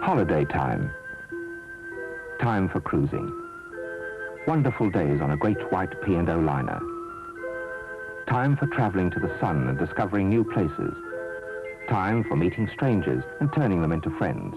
Holiday time. Time for cruising. Wonderful days on a great white P&O liner. Time for traveling to the sun and discovering new places. Time for meeting strangers and turning them into friends.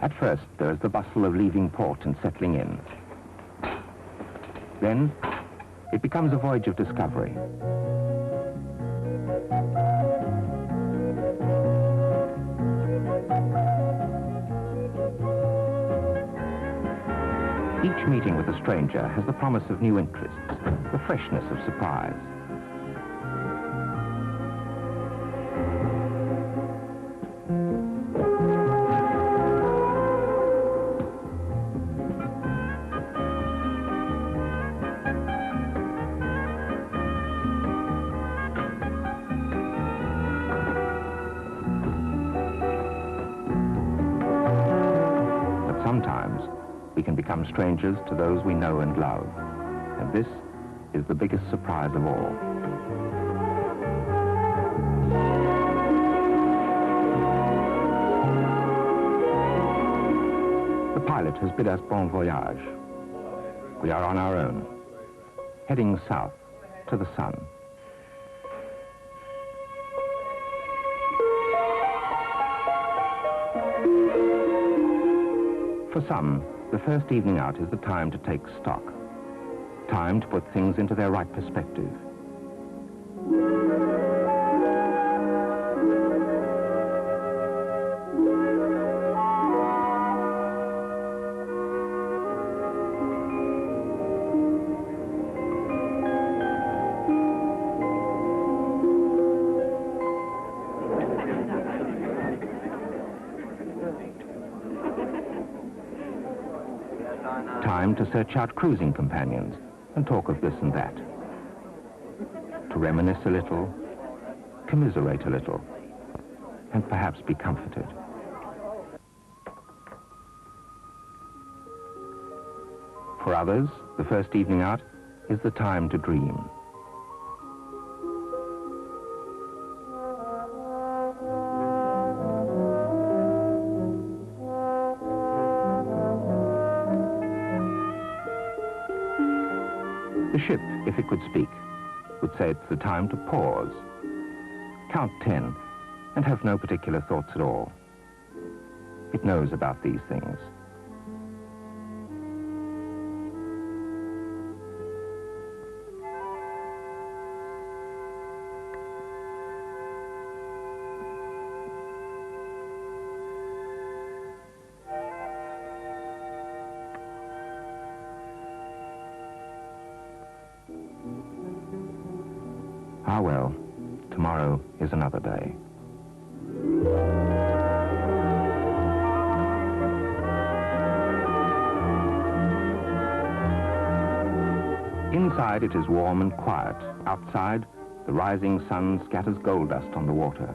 At first, there is the bustle of leaving port and settling in. Then, it becomes a voyage of discovery. Each meeting with a stranger has the promise of new interests, the freshness of surprise. Sometimes we can become strangers to those we know and love, and this is the biggest surprise of all. The pilot has bid us bon voyage. We are on our own, heading south to the sun. For some, the first evening out is the time to take stock, time to put things into their right perspective. Time to search out cruising companions and talk of this and that. To reminisce a little, commiserate a little, and perhaps be comforted. For others, the first evening out is the time to dream. The ship, if it could speak, would say it's the time to pause, count 10, and have no particular thoughts at all. It knows about these things. Ah well, tomorrow is another day. Inside it is warm and quiet. Outside, the rising sun scatters gold dust on the water.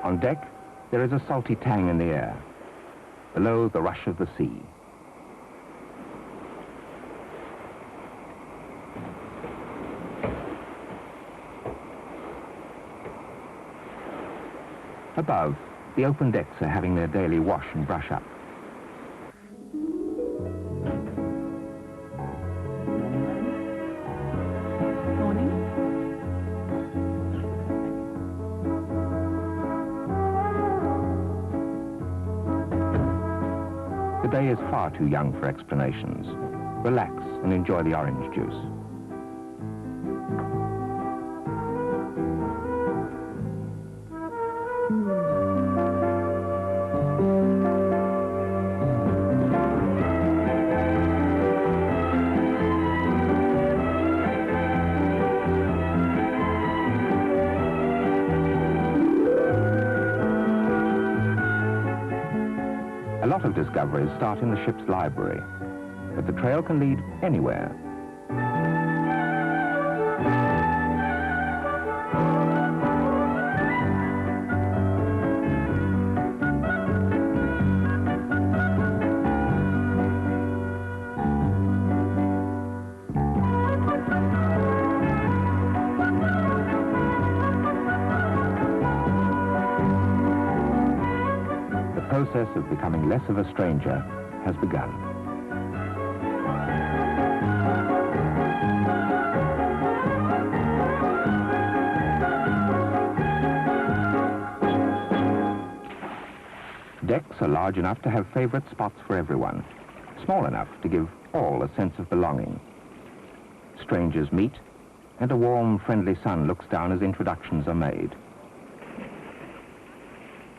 On deck, there is a salty tang in the air. Below, the rush of the sea. Above, the open decks are having their daily wash and brush up. The day is far too young for explanations. Relax and enjoy the orange juice. A lot of discoveries start in the ship's library, but the trail can lead anywhere. The process of becoming less of a stranger has begun. Decks are large enough to have favorite spots for everyone, small enough to give all a sense of belonging. Strangers meet, and a warm, friendly sun looks down as introductions are made.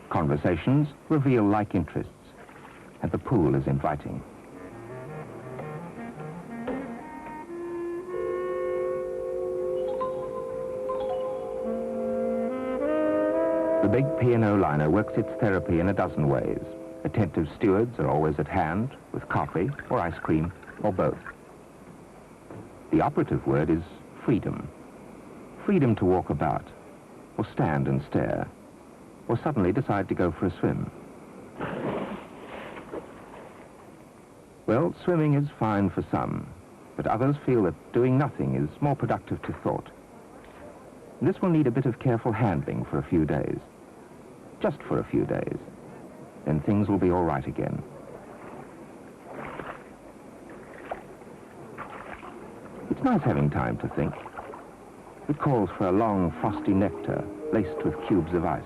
Conversations reveal like interests, and the pool is inviting. The big P&O liner works its therapy in a dozen ways. Attentive stewards are always at hand with coffee or ice cream or both. The operative word is freedom. Freedom to walk about, or stand and stare, or suddenly decide to go for a swim. Well, swimming is fine for some, but others feel that doing nothing is more productive to thought. This will need a bit of careful handling for a few days. Just for a few days. Then things will be all right again. It's nice having time to think. It calls for a long, frosty nectar laced with cubes of ice.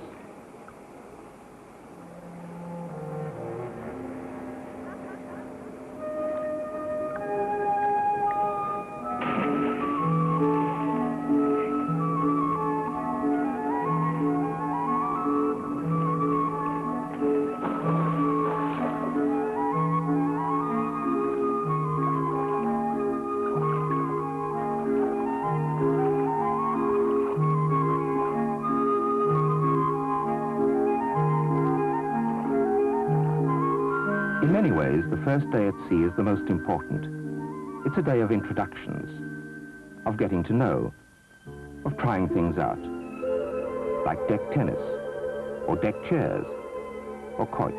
In many ways, the first day at sea is the most important. It's a day of introductions, of getting to know, of trying things out, like deck tennis, or deck chairs, or quoits.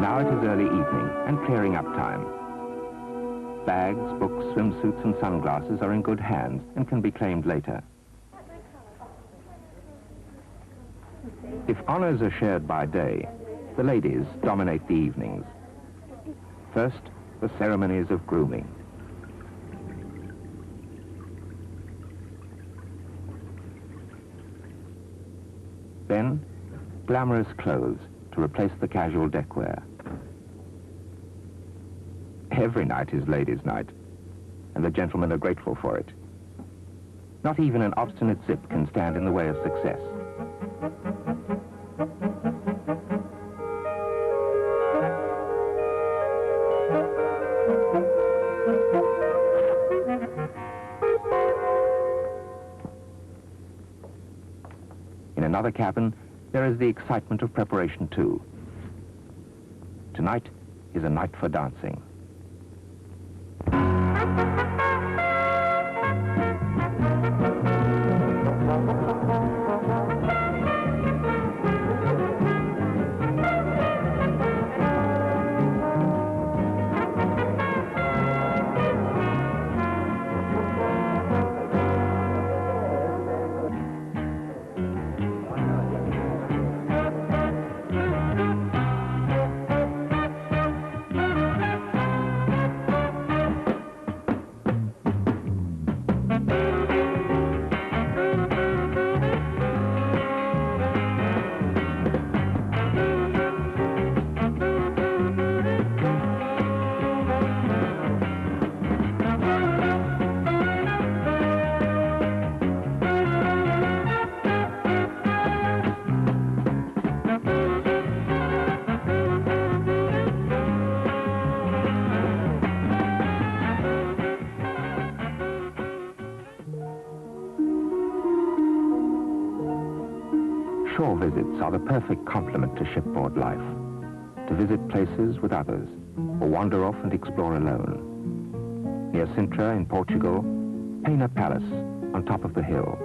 Now it is early evening and clearing up time. Bags, books, swimsuits and sunglasses are in good hands and can be claimed later. If honors are shared by day, the ladies dominate the evenings. First, the ceremonies of grooming. Then, glamorous clothes to replace the casual deckwear. Every night is ladies' night, and the gentlemen are grateful for it. Not even an obstinate zip can stand in the way of success. In another cabin, there is the excitement of preparation too. Tonight is a night for dancing. visits are the perfect complement to shipboard life. To visit places with others, or wander off and explore alone. Near Sintra in Portugal, Pena Palace on top of the hill.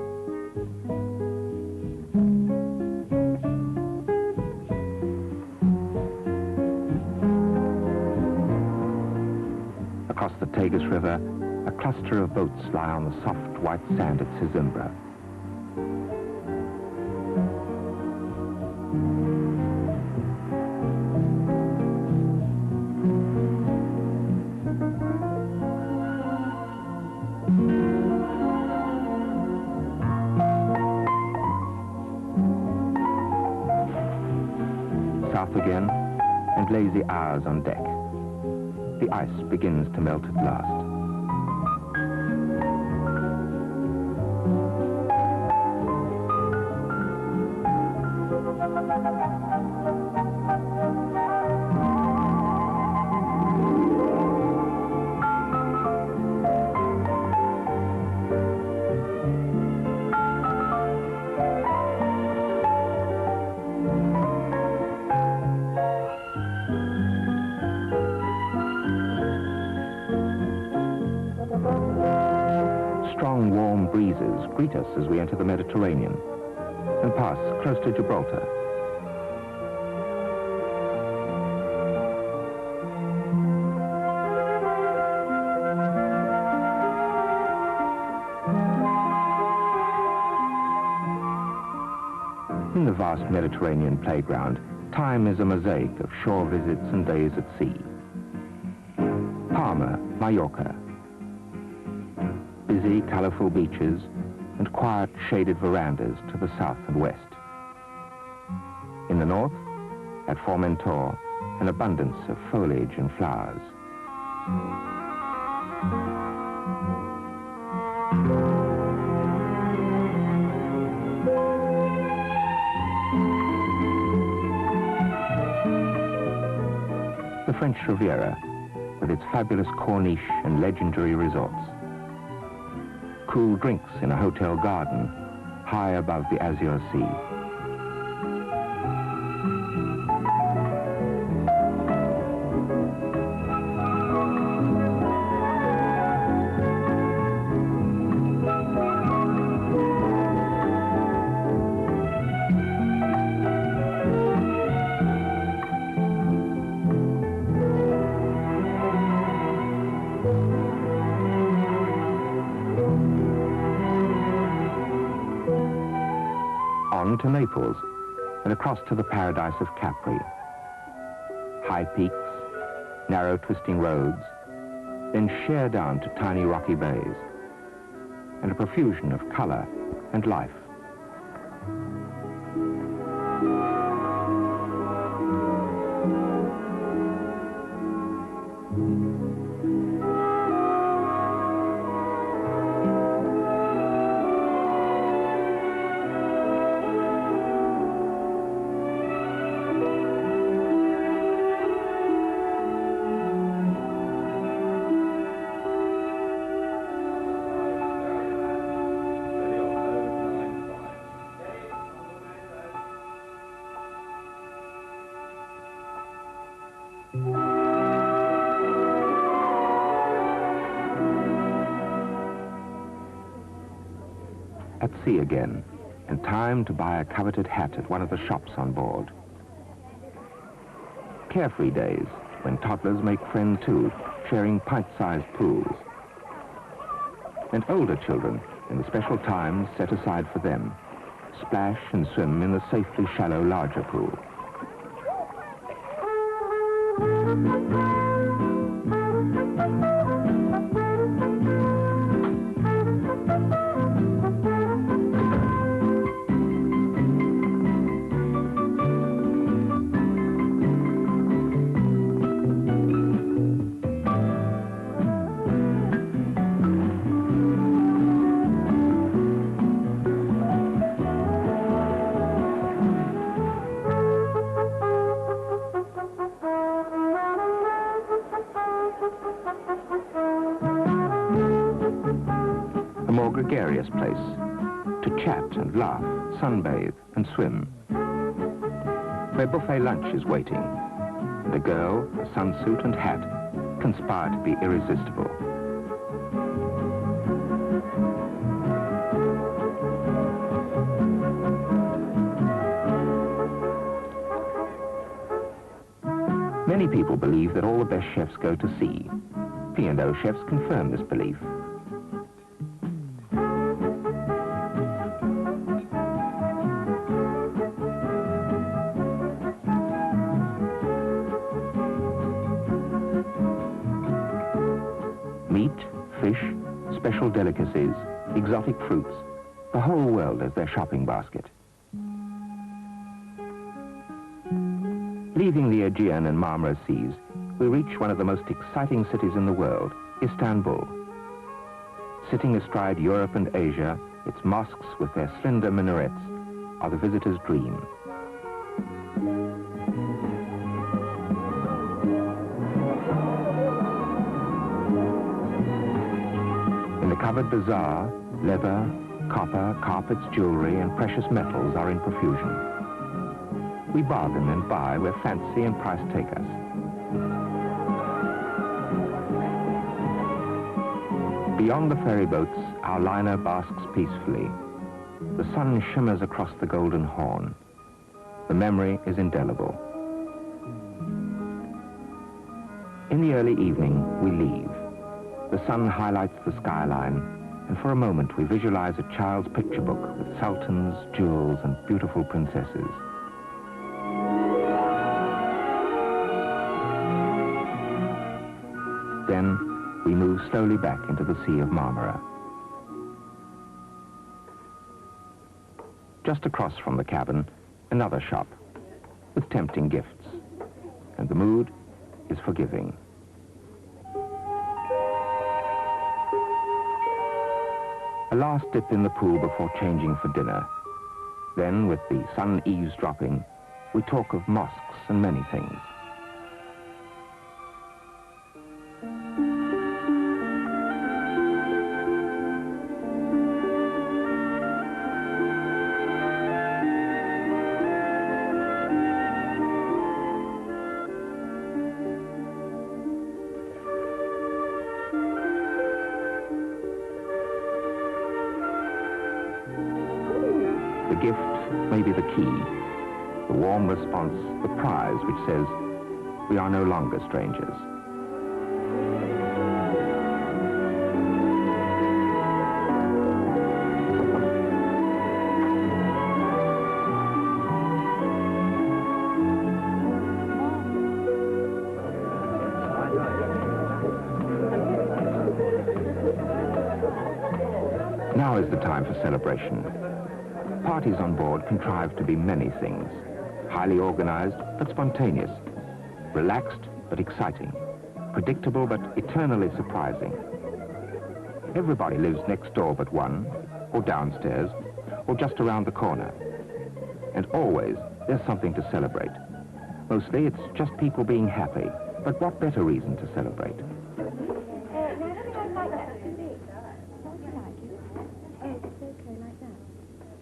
Across the Tagus River, a cluster of boats lie on the soft white sand at Sesimbra. South again, and lazy hours on deck. The ice begins to melt at last. Strong, warm breezes greet us as we enter the Mediterranean and pass close to Gibraltar. In the vast Mediterranean playground, time is a mosaic of shore visits and days at sea. Palma, Mallorca. Busy, colourful beaches and quiet, shaded verandas to the south and west. In the north, at Formentor, an abundance of foliage and flowers. The French Riviera, with its fabulous corniche and legendary resorts. Cool drinks in a hotel garden, high above the azure sea. On to Naples, and across to the paradise of Capri. High peaks, narrow twisting roads, then sheer down to tiny rocky bays, and a profusion of colour and life. At sea again, and time to buy a coveted hat at one of the shops on board. Carefree days, when toddlers make friends too, sharing pint-sized pools. And older children, in the special times set aside for them, splash and swim in the safely shallow larger pool. A more gregarious place to chat and laugh, sunbathe and swim. where buffet lunch is waiting. And a girl, a sunsuit and hat, conspire to be irresistible. Many people believe that all the best chefs go to sea. P&O chefs confirm this belief. Meat, fish, special delicacies, exotic fruits, the whole world as their shopping basket. Leaving the Aegean and Marmara Seas, we reach one of the most exciting cities in the world, Istanbul. Sitting astride Europe and Asia, its mosques with their slender minarets are the visitor's dream. In the covered bazaar, leather, copper, carpets, jewelry, and precious metals are in profusion. We bargain and buy where fancy and price take us. Beyond the ferry boats, our liner basks peacefully. The sun shimmers across the Golden Horn. The memory is indelible. In the early evening, we leave. The sun highlights the skyline, and for a moment we visualize a child's picture book with sultans, jewels, and beautiful princesses. Then we move slowly back into the Sea of Marmara. Just across from the cabin, another shop with tempting gifts. And the mood is forgiving. A last dip in the pool before changing for dinner. Then, with the sun eavesdropping, we talk of mosques and many things. The gift may be the key, the warm response, the prize which says, we are no longer strangers. Now is the time for celebration. Parties on board contrive to be many things. Highly organized, but spontaneous. Relaxed, but exciting. Predictable, but eternally surprising. Everybody lives next door but one, or downstairs, or just around the corner. And always, there's something to celebrate. Mostly, it's just people being happy. But what better reason to celebrate?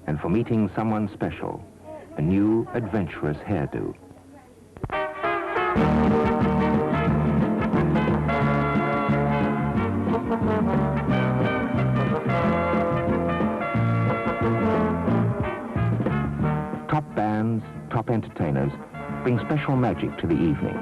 And for meeting someone special, a new, adventurous hairdo. Top bands, top entertainers bring special magic to the evening.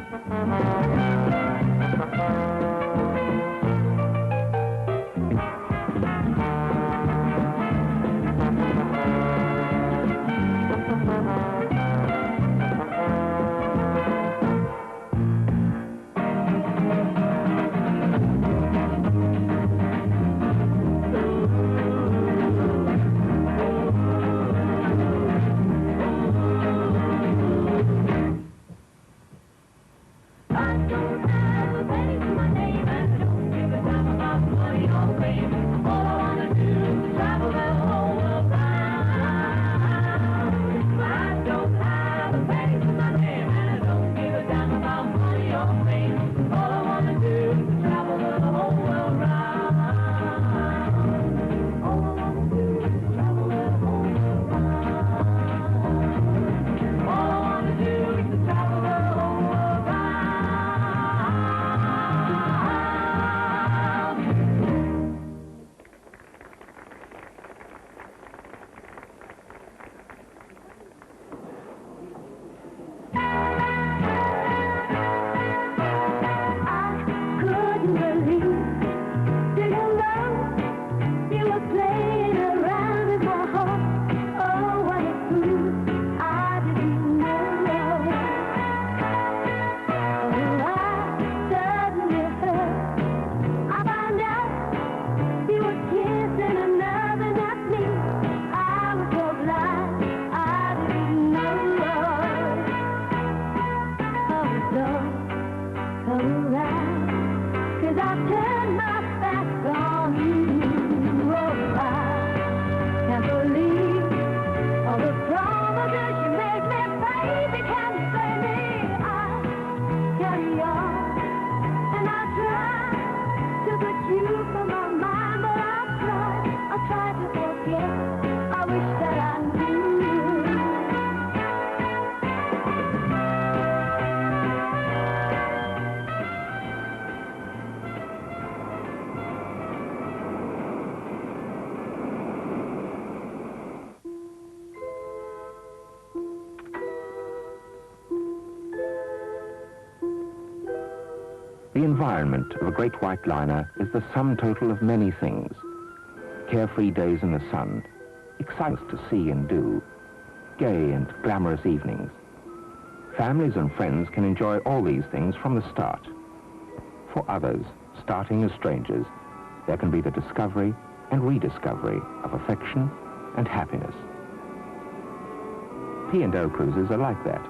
I don't have a penny for my The environment of a great white liner is the sum total of many things. Carefree days in the sun, exciting to see and do, gay and glamorous evenings. Families and friends can enjoy all these things from the start. For others, starting as strangers, there can be the discovery and rediscovery of affection and happiness. P&O cruises are like that.